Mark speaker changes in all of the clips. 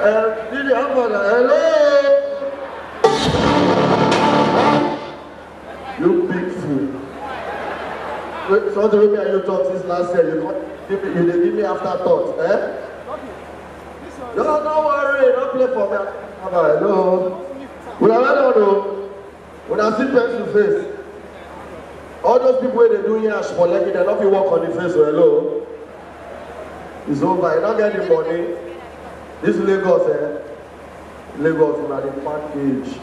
Speaker 1: Didi, I'm gonna, hello? You big fool. Wait, something with me and you talk since last year. You give me afterthought, eh? No, don't worry, don't play for me. Hello? When I went on, when I see face to face, all those people where they do here for Lekki, they not be walk on the face, so hello? It's over, you don't get the money. This Lagos, Lagos, you are the package.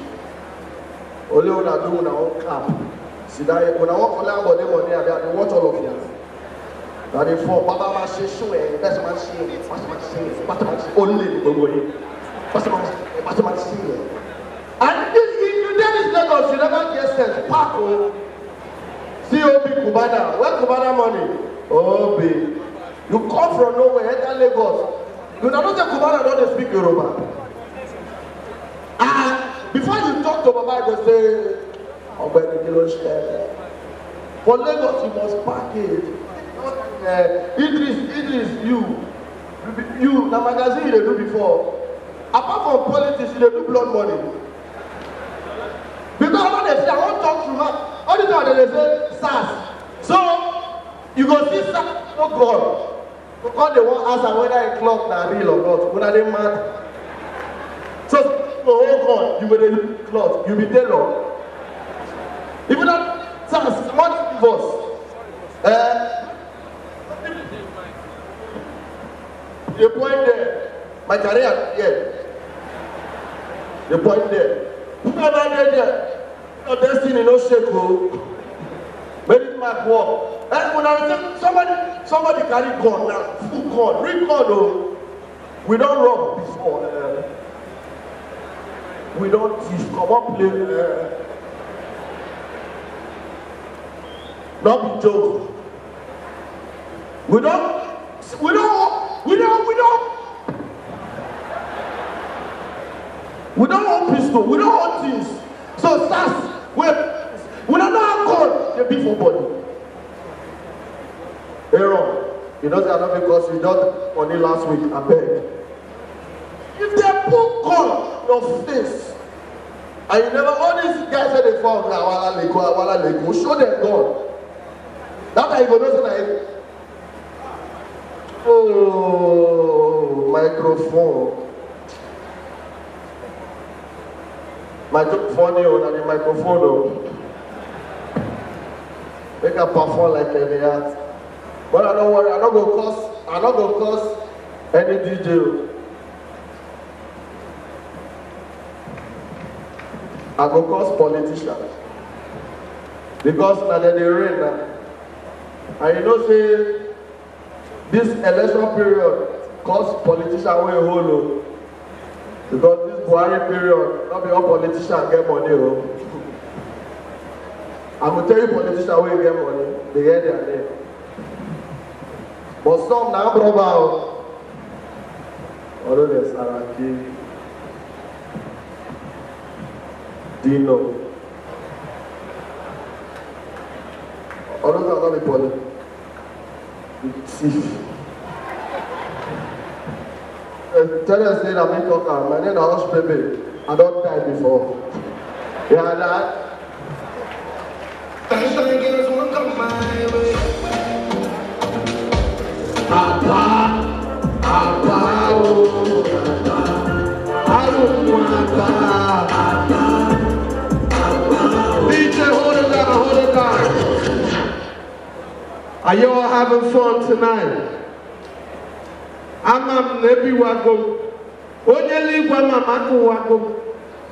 Speaker 1: Only when I do when I want cap. See that when I walk for land money, I watch all of you. Now they fall, Baba Mashishu, that's my shame, only the way. And if you did this Lagos, you never get sense. Paco, COP Kubana, where Kubana money? Oh, babe. You come from nowhere, enter Lagos. You don't say Kubana don't speak Yoruba. And before you talk to Baba, you say, oh, but for Lagos, you must package. Idris, you, the magazine you do before. Apart from politics, you do blood money. Because when they say, I won't talk to her, all the time they say, SARS. So, you go see SARS, oh God. Because they won't answer whether a clock is real or not. When they mad. So, oh God, you will do clock, you will be tailor. Even that SARS, what divorce? The point there, my career, yeah. The point there. Whoever did there, your destiny no shake, make it my work. And when I say somebody carry gun now, full gun, real gun, we don't rob before. We don't thief, come up play. Not be joke. We don't want pistol, we don't want things. So SARS, we don't know how God they be for body. Aaron, you know that not because you got money last week, I beg. If they put God on your face, and you never, all these guys say they fall, Awala Lego, show them God. That's how you go know that. Oh, microphone. Microphone on the microphone. Make a perform like any art. But I don't worry, I'm not gonna cause any DJ. I go cause politicians. Because now they rain now. And you know say this election period cause politicians way hold. Because this Buhari period, not be all politicians get money. I'm going to tell you politicians where you get money, they get their name. But some now brother, although there's Saraki, Dino, all those are not the politicians. Thief. Tell us that I'm talking. My name is Hosh Baby. I don't die before. Yeah, that. Papa, oh, I don't want DJ, hold it down. Are you all having fun tonight? Amam nebi wagom, onyeli gwama mako wagom,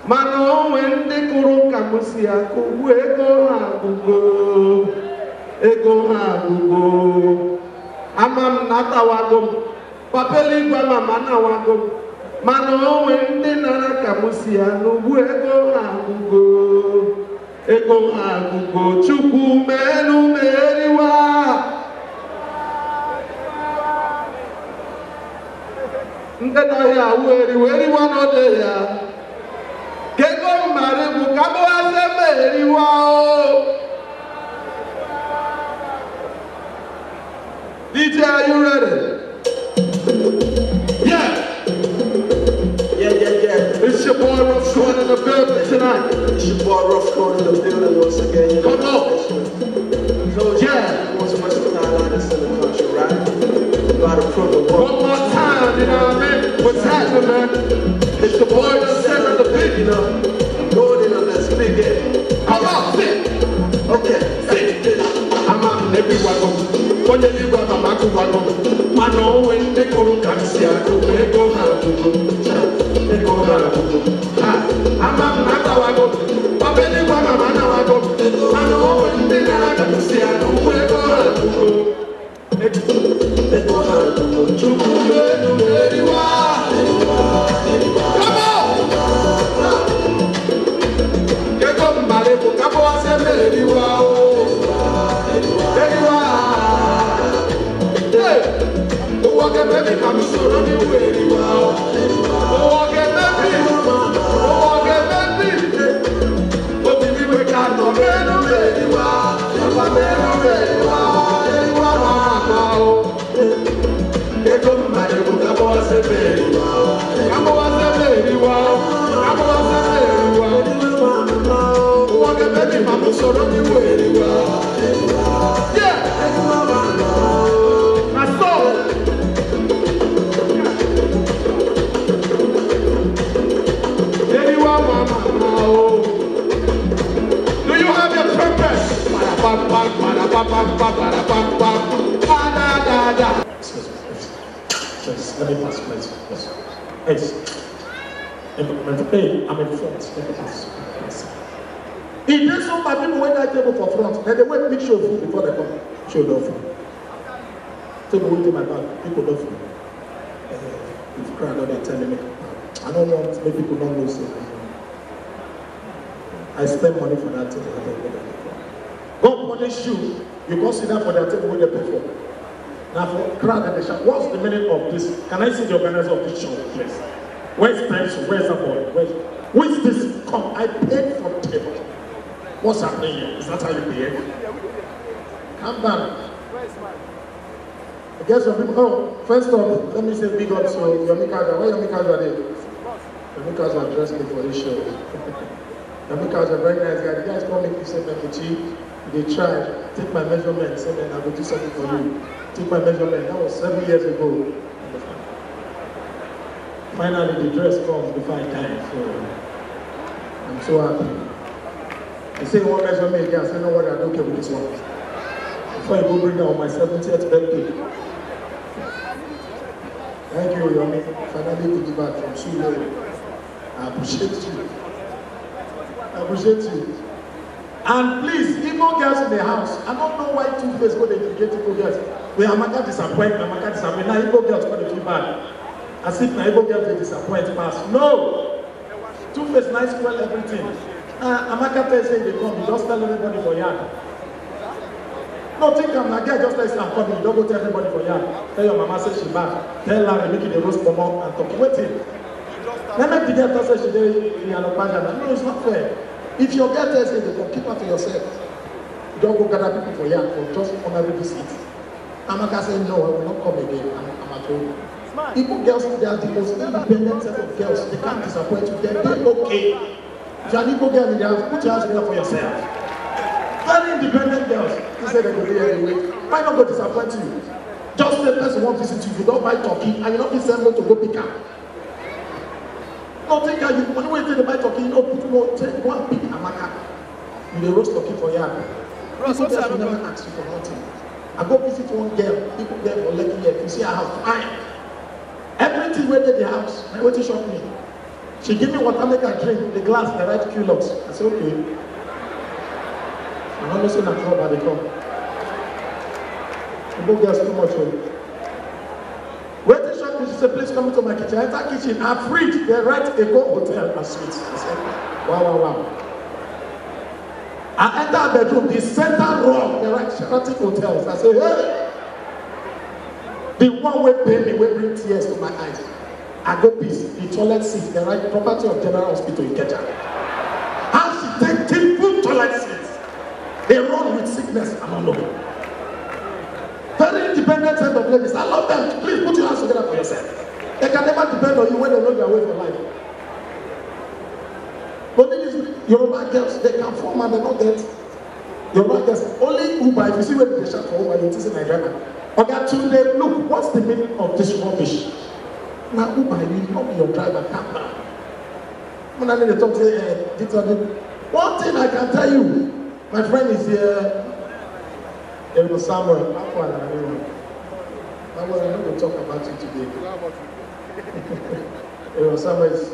Speaker 1: mano wende kuro kamusi ako, ego hagugo. Amam nata wagom, papeli gwama mana wagom, mano wende nana kamusi ano, ego hagugo, chuku menu meriwa. Ndena ya weri wano de ya Kego maribu kabo ase meri wao DJ, are you ready? Yeah.
Speaker 2: Rough Code in the building once again.
Speaker 1: Come on.
Speaker 2: So yeah, what's the most highlights in the country, right? About to prove it.
Speaker 1: One more time, you know what I mean? What's happening, man? It's the boy that said at the big,
Speaker 2: You know, going in on that big end.
Speaker 1: Come on, sit.
Speaker 2: Okay, sit.
Speaker 1: I'm out in every wagon. When you leave, I'm out to wagon. I know when they go to see, I go, they go hard to go. They go hard to go. I'm out to wagon. But when they go, I'm out to wagon. I know when they go to see, I go, they go hard to go. They go hard to go. Come on! Get up, Maleko. Come on, say, Meriwa. Baby, come so run away. Oh, get baby. Oh, get baby. Oh, baby, we can't go anywhere. Papa, get up, my little come on, say, baby. Come on, say, baby. Come on, say, baby. Oh, get baby, come so run away. Yeah. I saw. Do you have your purpose?
Speaker 3: Excuse me, let me pass, please. Yes. Hey, I'm in front. Let me pass.
Speaker 1: If there's some people when I table for front, then they wait make sure food before they come.
Speaker 3: Show the food. Table wait in my bag. People don't food. If you cry, they're telling me. I don't want to make people not know so. I spend money for that table. God punish you. You consider for that table when they pay for. Now for crowd at the shop. What's the meaning of this? Can I see the organizer of this show, please? Where's Pencil? Where's the boy? Who is this? Come, I paid for table. What's happening here? Is that how you behave? Calm down. I guess some people. Oh, first off, let me say big up to Yomikaja. Where Yomikaja are they? Yomikaja addressed me for this show. Yomikaja, a very nice guy. The guys call me Kisemekichi. They tried. Take my measurement. So then I will do something for you. Take my measurement. That was 7 years ago. Finally, the dress comes before I die. So I'm so happy. He said, "One measure me again." I said, "No worry, I don't care with this one." Before I go bring down my 70th birthday. Thank you, Yomi. Finally, to give back from Sulu. I appreciate you. I appreciate you. And please, Igbo girls in the house, I don't know why Two-Face go to get Igbo girls. We are Amaka disappoint, Amaka disappoint. Now Igbo girls go to feel bad. As if now Igbo girls they disappoint past. No! Two-Face nice well everything. Amaka tells say they come, you just tell everybody for yard. No, think I'm like, yeah, just like I'm coming, you don't go tell everybody for yard. Tell your mama say she bad. Tell her make it the roast for mom and talk. Wait till. Let me get her say she did in Alopanja. No, it's not fair. If your girl tells you, they keep her to yourself. You don't go gather people for yard for just honorary visit. Amaka said, no, I will not come again. I'm at home. Igbo girls, they are the most independent set of girls. They can't disappoint you. They're okay. If you're an Igbo girl in the house, put your hands together for yourself. Very independent girls. They say they go there anyway. Why not go disappoint you? Just the person won't visit you. You don't buy turkey and you don't be sent to go pick up. No, think that you when you buy turkey, you know, people will take go and pick Amaka. You dey roast turkey for yard. People just will never ask you for nothing. I go visit one girl, people there for lucky year. You see I have fine. Everything where they the house, my wetin shock me. She give me water, make I drink, the glass, the right Qlux. I say, okay. I'm not saying that trouble they come. People girls too much. Wetin shock me, she say, please come into my kitchen. I enter kitchen, I fridge, they write Eko Hotel and Suites. I say, wow. I enter a bedroom, the center row, they write Sheraton Hotels. I say, hey. The one way pay me, will bring tears to my eyes. I go piss, the toilet seat, the right property of General Hospital in Ikeja. How she take full toilet seats? They run with sickness, I don't know. Very independent set of ladies. I love them. Please put your hands together for yourself. They can never depend on you when they know their way for life. But these Yoruba girls, they can form and they don't get. Yoruba girls, only Uber, if you see where they shout for Uber, you see Nigeria. Okay, today, look, what's the meaning of this rubbish? Now, Uber, you not be your driver, calm down. When I need to talk to you, one thing I can tell you, my friend is here, Samuel. I'm going to talk about you today. Samuel is,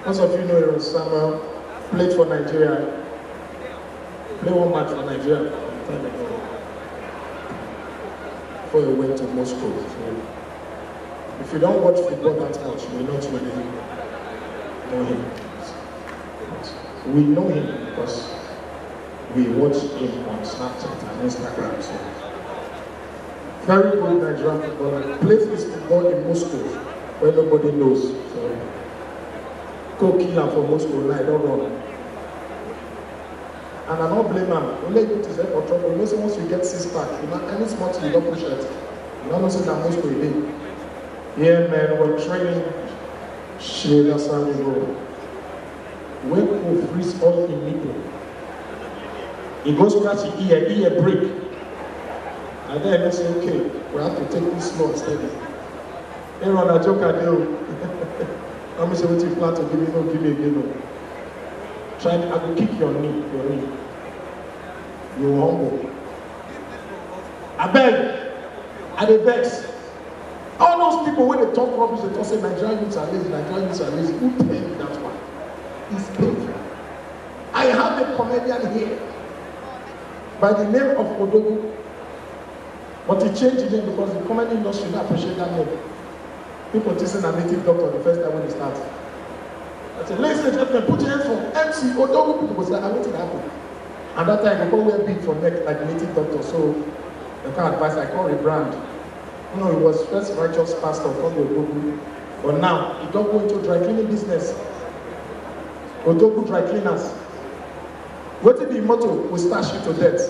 Speaker 3: most of you know Samuel played for Nigeria. Played one match for Nigeria time ago. Before he went to Moscow. So if you don't watch football that much, you will not really know him. We know him because we watch him on Snapchat and Instagram. So very good Nigerian footballer. Plays his football in Moscow where nobody knows. So go kill him for Moscow, lie, don't run. And I don't blame him. Only go to say for trouble. You know, once you get 6 pack, you know, any small thing you don't push it. You don't know say that Moscow is big. Yeah, man, we're training. Shit, that's how we go. When we freeze all in people, he goes scratch his ear break. And then they say, okay, we have to take this slow and steady. Aaron, I joke at you. I'm going to say, what you plan to give me, no, give me again, no. Try to, I will kick your knee. You're humble. I beg, I dey vex. All those people when they talk rubbish, they talk say Nigerian youths are lazy, Nigerian youths are lazy. Who tell you that one? It's painful. I have a comedian here by the name of Odogu, but he changed the name because the comedy industry don't appreciate that name. People think a native doctor the first time when he starts. I said, ladies and gentlemen, put your hands for MC Odogu. People will say, I want it to happen. And that time, they go wear big for neck like native doctor. So, the kind of advice I call rebrand. You know, he was first righteous pastor from Odogu. But now, he don't go into dry cleaning business. Odogu dry cleaners. What is the motto? We stash you to death.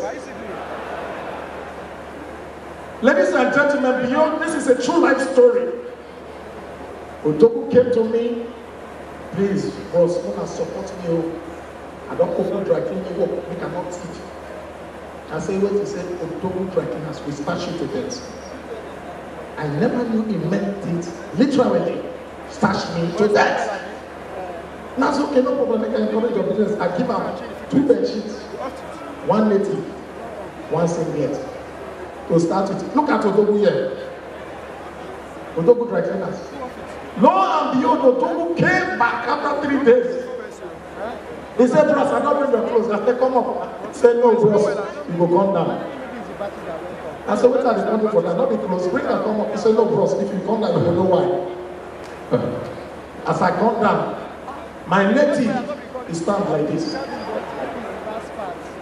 Speaker 3: Ladies and gentlemen, beyond this is a true life story. Odogu came to me. Please, boss, wanna support me. I don't open dry cleaning work. We cannot teach. I say, wait, he said, Odogu dry cleaners, we stash you to death. I never knew he meant it literally. Stash me to death. Now it's okay, no problem. I can encourage your business. I give him 2 bed sheets, 1 native, 1 singlet. To start with. Look at Odogu here. Odogu dry cleaners. Lo and behold, Odogu came back after 3 days. He said, bros, I don't bring your clothes. I said, come up. He said, no, bros, you go come down. I said, what are they coming for that? Not the clothes. Bring her come up. He said, no, bros, if you come down, you will know why. As I come down, my native is stand like this.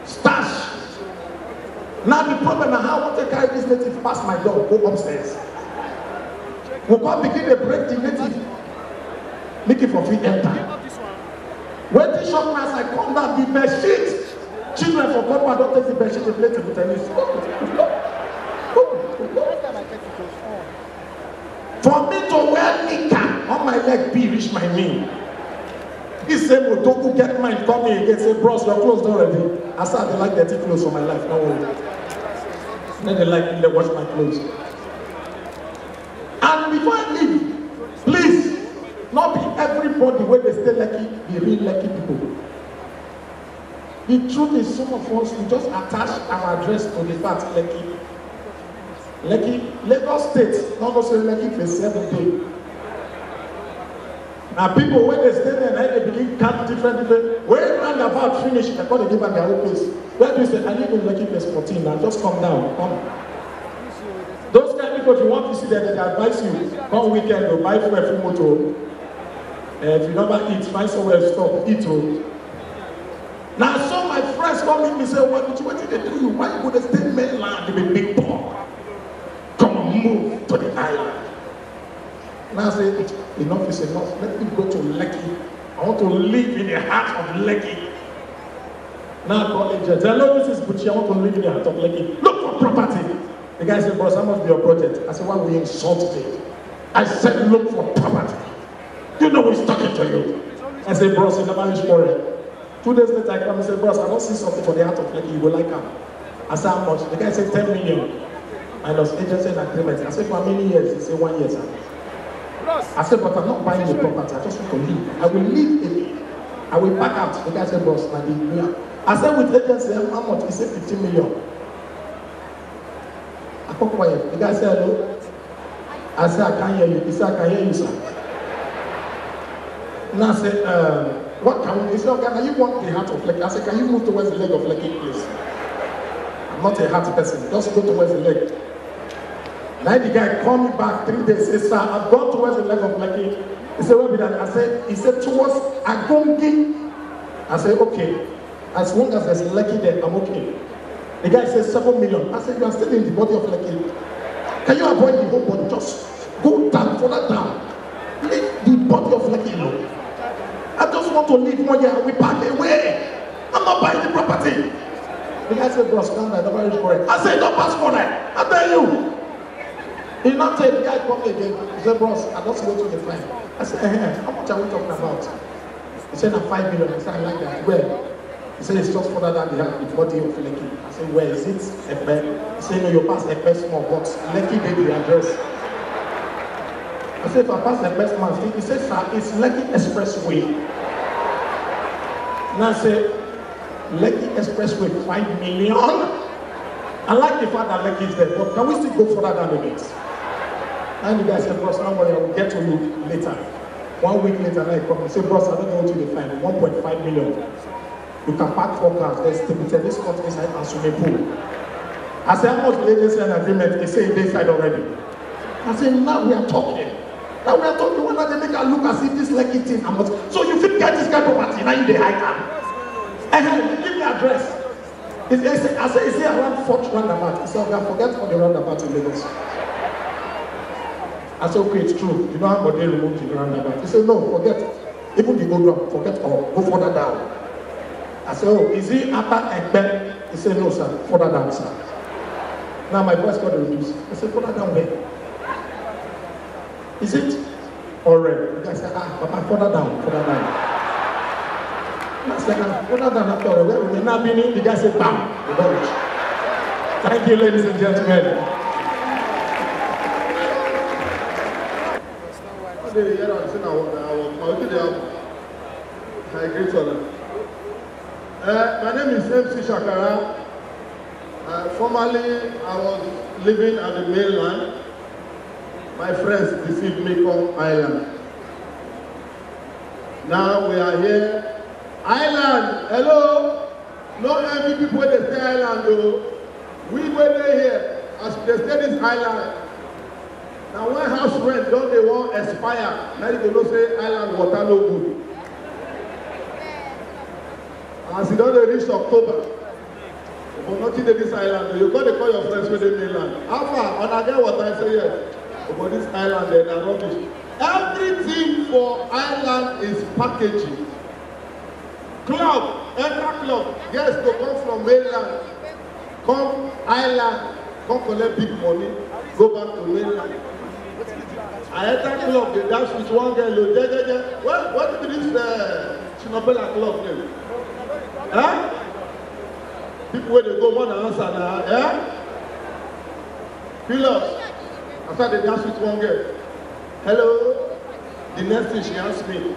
Speaker 3: Stash. Now the problem is how I want to carry this native past my door, go upstairs. We can't begin to break the native. Make it for free enter. When the shop as I come down, the bed sheet. Children for God, don't take the bed sheet, they play table tennis. For me to wear knicker on my leg, be reach my knee. This same Odogu get mine, come here again, say, bros, your clothes not ready. I said, they like dirty clothes for my life, don't worry. Then they like me, they wash my clothes. And before I leave, please, not be everybody where they stay lucky, be real lucky people. The truth is, some of us, we just attach our address to the fact Lekki. Lekki, Lagos State, not also Lekki for 7 days. Now people, when they stay there, they begin count different. When roundabout finish, they're going to give them their own place. Where do you say, I live in Lekki place 14 now, just come down, come. Those kind of people, if you want to see them, they advise you, come weekend, or buy food every motor. If you never eat, find somewhere to stop, eat. Now some of my friends come in and say, what did they do you? Why you go to stay mainland, they be big poor? Come on, move to the island. Now I say, enough is enough. Let me go to Lekki. I want to live in the heart of Lekki. Now I call agents. Hello, this is Buchi. I want to live in the heart of Lekki. Look for property. The guy said, boss, how much be your project? I said, why we insult me? I said, look for property. You know who's talking to you. I say, bros, you never reach for it. 2 days later, I come and say, bros, I don't see something for the heart of Lekki, you will like them. I said, how much? The guy said 10 million. Minus agency and agreement. I said, for how many years? He said, 1 year, sir. I said, but I'm not buying the property, I just want to leave. I will leave it. I will back out. The guy said, boss, I said, with agency, how much? He said, 15 million. I got quiet. The guy said, hello. I said, I can't hear you. He said, I can hear you, sir. And I said, what can we do? He said, okay, you want the heart of Lekki? I said, can you move towards the leg of Lekki, please? I'm not a heart person. Just go towards the leg. Now the guy called me back 3 days. He said, sir, I've gone towards the leg of Lekki. He said, where be that? I said, he said, towards Agongi. I said, okay. As long as there's Lekki there, I'm okay. The guy said 7 million. I said, you are still in the body of Lekki. Can you avoid the whole body? Just go down, further down. Leave the body of Lekki alone. I just want to leave 1 year and we pack away. I'm not buying the property. The guy said, bro, stand there, nobody is correct. I said, don't pass for that. I tell you. He not take the guy called me again. He said, bros, I just go to the fine. I said, how much are we talking about? He said, 5 million. I said, I like that. Where? He said, it's just further than the body of Lekki. I said, where is it? Ekpe. He said, no, you pass Ekpe small box. Lekki gave the address. I said, if I pass Ekpe small, he said, sir, it's Lekki Expressway. And I said, Lekki Expressway, 5 million? I like the fact that Lekki is there, but can we still go further than the gates? And the guy said, boss, don't worry, I will get to you later. 1 week later, I come and say, boss, I don't know what you define. 1.5 million. You can park 4 cars. There's this court inside and swimming pool. I said, how much the agency and agreement? They say they inside already. I said, now we are talking. Now we are talking. When they make a look as if this Lekki thing. So you fit get this guy property, now you dey hide am. And give me address. I said, is it around 4th roundabout? He said, okay, forget for the roundabout in Lagos. I said, okay, it's true. You know how they removed the roundabout? He said, no, forget. Even the go down, forget all. Go further down. I said, oh, is he after Ekpe? He said, no, sir. Further down, sir. Now my voice got reduced. I said, further down where? Is it? Alright. The guy said, Papa, further down, further down. I said, further down after all. Where we now been in, the guy said, bam, the knowledge. Thank you, ladies and gentlemen.
Speaker 1: My name is MC Shakara. Formerly, I was living at the mainland. My friends deceived me from Island. Now we are here. Island, hello. No envy people they stay Island though. We were here as they stay this island. Now when house rent don't they want expire? Now they don't say Island water no good. As you don't reach October, but nothing in this island. You got to call your friends with the mainland. How far? On again water, I say yes. But this island, they are rubbish. Everything for island is packaging. Club, enter club, guests to come from mainland, come island, come collect big money, go back to mainland. I enter club, they dance with one girl. What is this Chinabella club name? Huh? People where they go more than answer now, yeah? Phillips. After they dance with one girl. Hello. The next thing she asked me,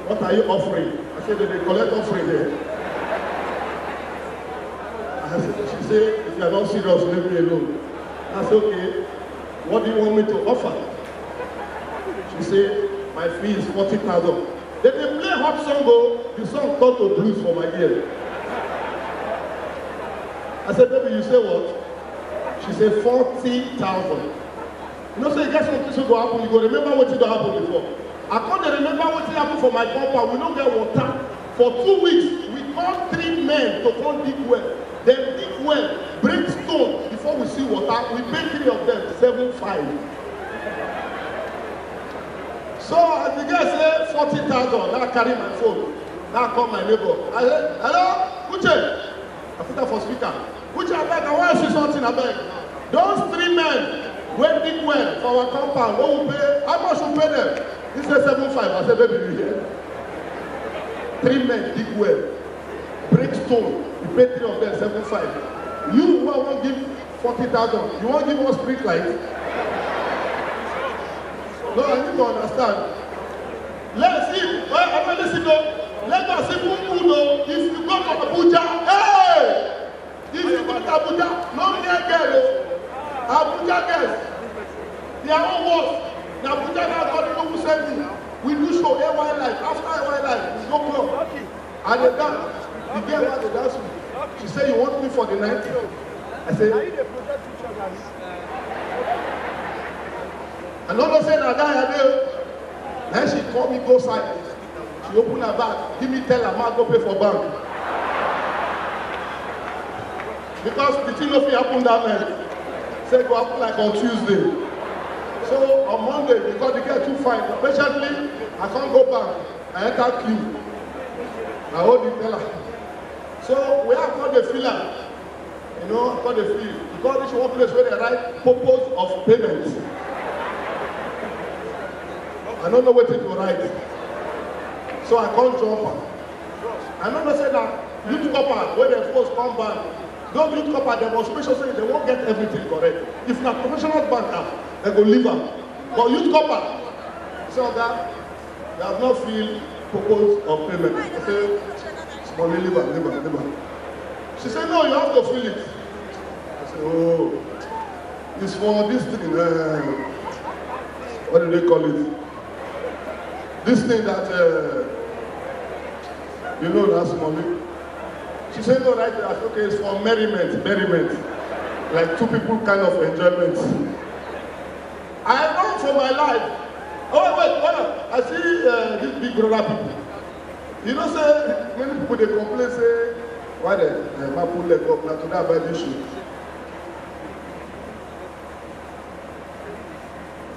Speaker 1: what are you offering? I said, they collect offering there. She said, if you are not serious, leave me alone. I said, okay. What do you want me to offer? She said, my fee is 40,000. Then they play hot song, the song turned to blues for my ear. I said, baby, you say what? She said, 40,000. You know, so you get something to go happen, you go remember what did happen before. I can't remember what did happen for my compound. We don't get water. For 2 weeks, we called 3 men to come dig well. Then dig well, break stone before we see water. We pay 3 of them, 7,500. So as the guy said 40,000, now I carry my phone. Now I call my neighbor. I said, hello, Uche. I put that for speaker. Uche, I beg, I want to see something, I beg. Those 3 men went dig well for our compound. What will pay? How much will pay them? He said 7,500. I said, baby, you here?
Speaker 3: 3 men dig well, break stone, you pay 3 of them 7.5. You who won't give 40,000, you won't give us street light? No, I need to understand. Let's see, listen though, let us see who know, if you go to Abuja, hey! If you go to Abuja, no near girl, Abuja girls, they are all worse. The Abuja now got people who send me. We do show AY Life, after AY Life, no club. And they dance, the girl had the dance with. She said, you want me for the night? I said, I don't say that guy I do. Then she called me go side. She opened her bag, give me tell her, man, go pay for bank. Because the thing of it happened that night. Said go happen like on Tuesday. So on Monday, because the girl too fine, patiently, I can't go back. I enter queue. I hold the teller. So we have got the filler. You know, got the feel. Because this is one place where they write purpose of payment. I don't know what to write. So I can't jump on. I don't know say that youth copper, when they first come back, those youth copper, they must make sure say they won't get everything correct. If not professional banker, they go leave them. But youth copper, so that they have not feel purpose of payment. I say, money leave her. She said, no, you have to feel it. I said, oh, it's for this thing. What do they call it? This thing that, you know, that's money. She said, no, right there. I said, okay, it's for merriment. Like 2 people kind of enjoyment. I run for my life. Oh, wait, hold on. I see these big brother people. You know, say, many people, they complain, say, why the man pull leg up, now to that bad issue.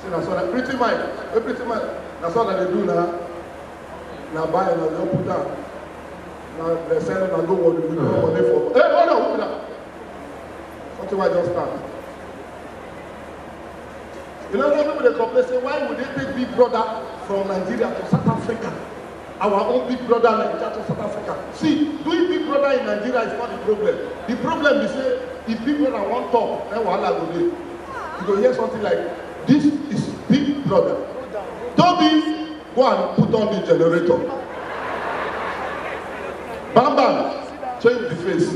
Speaker 3: See, that's what pretty man. That's what they do now. Now buy and they put down. Now they send it and go what we do money for. Hey, hold on, who that? Something I just start. You know, some people they complain, say, why would they take Big Brother from Nigeria to South Africa? Our own Big Brother Nigeria to South Africa. See, doing Big Brother in Nigeria is not the problem. The problem is, say, if Big Brother won't talk, then wahala go dey. You go hear something like, this is Big Brother. Toby, go and put on the generator. Bam bam, change the face.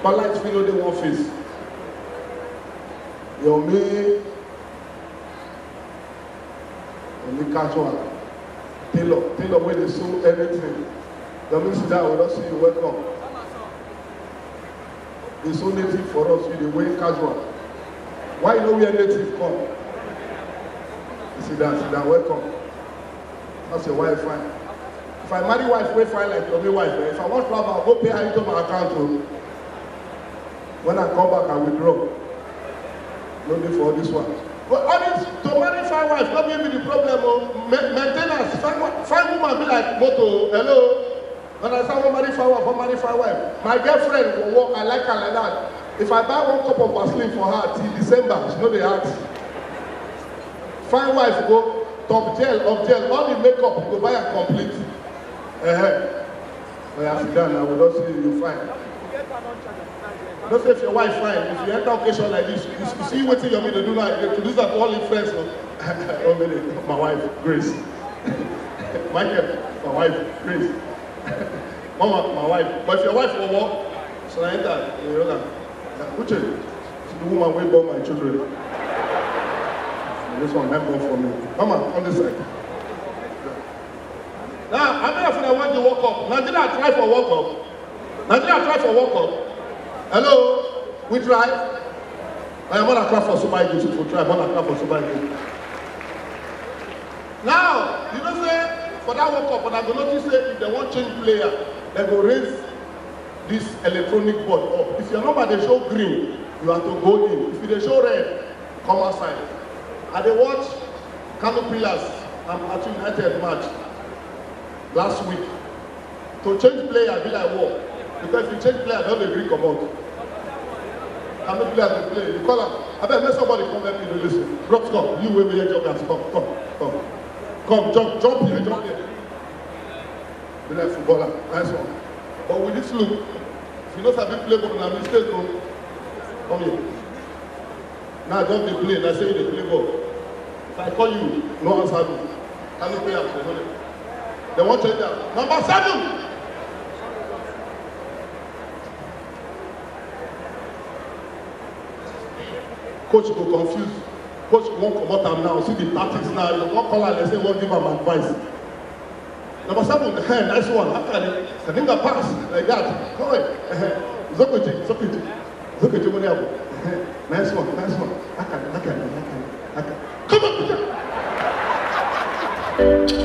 Speaker 3: But light video dey one face. Yomi casual. Taylor wey dey sew everything. Yomi sit down, we don see you, welcome. Dey sew native for us, you dey wear casual. Why you no wear native come? Sit down, welcome. That's your wife, fine. If I marry wife, we fine like your wife. If I want travel, I'll go pay her into my account. When I come back, I withdraw. No need for this one. But honest, to marry fine wife, not be the problem of maintenance. Fine woman be like, moto, hello. When I say I want marry fine wife, I marry fine wife. My girlfriend will walk, I like her like that. If I buy 1 cup of Vaseline for her till December, she know the ask. Fine wife go top gel, all the makeup go buy and complete. When I sit down now, we don't see you fine. Don't say if your wife fine. If you enter occasion like this, you see what you want me to do now. To do that all in friends. Oh, my wife, Grace. Michael, my wife, Grace. Mama, my wife. But if your wife will walk, so I enter. You know that. Uche, she's the woman who born my children. This one, not born for me. Mama, on this side. Now, how many of you want to walk up? Nigeria try for walk up. Hello? We try? I am going to clap for Super Eagles. If we try, I'm going to clap for Super Eagles. Now, you know, say, for that walk up, but I'm going to notice say, if they want change player, they go raise this electronic board up. If your number they show green, you have to go in. If they show red, come outside. And they watch Kano Pillars and Plateau United match last week. To change player, be like war. Because if you change player, don't agree come out. Kano Pillars they play. You call them. I bet let somebody come help me to listen. Drop stop. You wait here, joggers. Come, jump here. Be like footballer. Nice one. But with this look, if you know sabi play ball, na mistake o. Come here. Now don't dey play. Na say you dey play ball. If I call you, no answer me. Can you play am for money? They wan change am. Number 7. Coach go confuse. Coach won't come out am now. See the tactics now. You won't call her and say, won't give am advice. Number 7, nice one. After the nigga pass like that. Come on. Zokoji. Zokoji money abu. Nice one. Come on, Peter.